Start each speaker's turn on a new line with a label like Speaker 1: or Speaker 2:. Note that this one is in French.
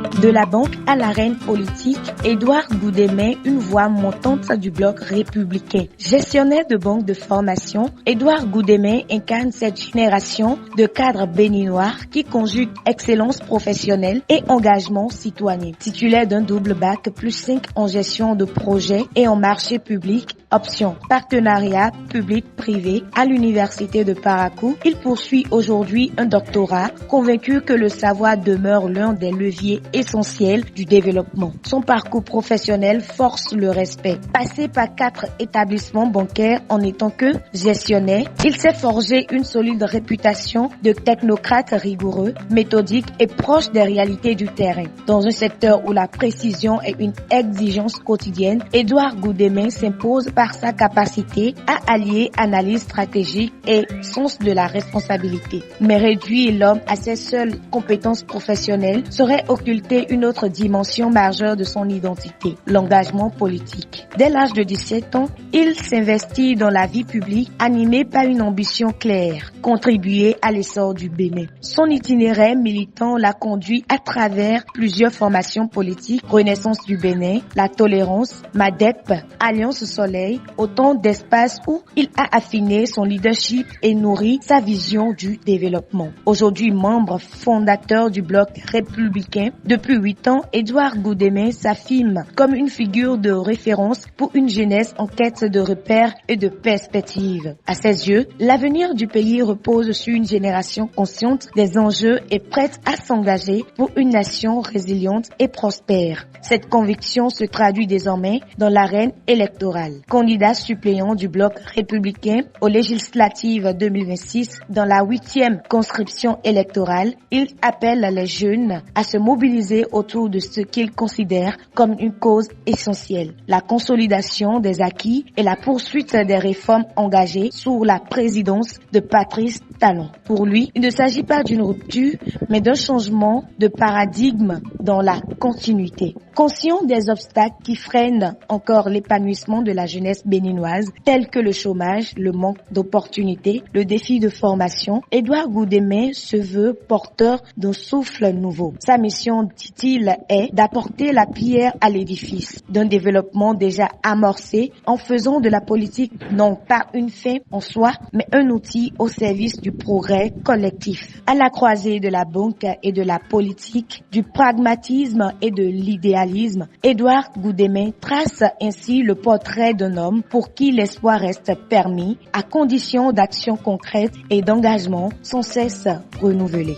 Speaker 1: De la banque à l'arène politique, Édouard Goudémet, une voix montante du bloc républicain. Gestionnaire de banque de formation, Édouard Goudémet incarne cette génération de cadres béninois qui conjuguent excellence professionnelle et engagement citoyen. Titulaire d'un double bac plus 5 en gestion de projet et en marché public, option partenariat public-privé à l'université de Parakou, il poursuit aujourd'hui un doctorat, convaincu que le savoir demeure l'un des leviers essentiels du développement. Son parcours professionnel force le respect. Passé par 4 établissements bancaires en étant que gestionnaire, il s'est forgé une solide réputation de technocrate rigoureux, méthodique et proche des réalités du terrain. Dans un secteur où la précision est une exigence quotidienne, Édouard Goudémet s'impose par sa capacité à allier analyse stratégique et sens de la responsabilité. Mais réduire l'homme à ses seules compétences professionnelles serait occulter une autre dimension majeure de son identité, l'engagement politique. Dès l'âge de 17 ans, il s'investit dans la vie publique animé par une ambition claire, contribuer à l'essor du Bénin. Son itinéraire militant l'a conduit à travers plusieurs formations politiques, Renaissance du Bénin, la tolérance, MADEP, Alliance Soleil, autant d'espaces où il a affiné son leadership et nourri sa vision du développement. Aujourd'hui membre fondateur du bloc républicain, depuis 8 ans, Édouard Goudémet s'affirme comme une figure de référence pour une jeunesse en quête de repères et de perspectives. À ses yeux, l'avenir du pays repose sur une génération consciente des enjeux et prête à s'engager pour une nation résiliente et prospère. Cette conviction se traduit désormais dans l'arène électorale. Candidat suppléant du bloc républicain aux législatives 2026 dans la 8e conscription électorale, il appelle les jeunes à se mobiliser autour de ce qu'il considère comme une cause essentielle, la consolidation des acquis et la poursuite des réformes engagées sous la présidence de Patrice Talon. Pour lui, il ne s'agit pas d'une rupture, mais d'un changement de paradigme dans la continuité. Conscient des obstacles qui freinent encore l'épanouissement de la jeunesse béninoise, tels que le chômage, le manque d'opportunités, le défi de formation, Édouard Goudémet se veut porteur d'un souffle nouveau. Sa mission, dit-il, est d'apporter la pierre à l'édifice d'un développement déjà amorcé en faisant de la politique non pas une fin en soi, mais un outil au service du progrès collectif. À la croisée de la banque et de la politique, du pragmatisme et de l'idéalisme, Édouard Goudémet trace ainsi le portrait d'un homme pour qui l'espoir reste permis à condition d'action concrète et d'engagement sans cesse renouvelé.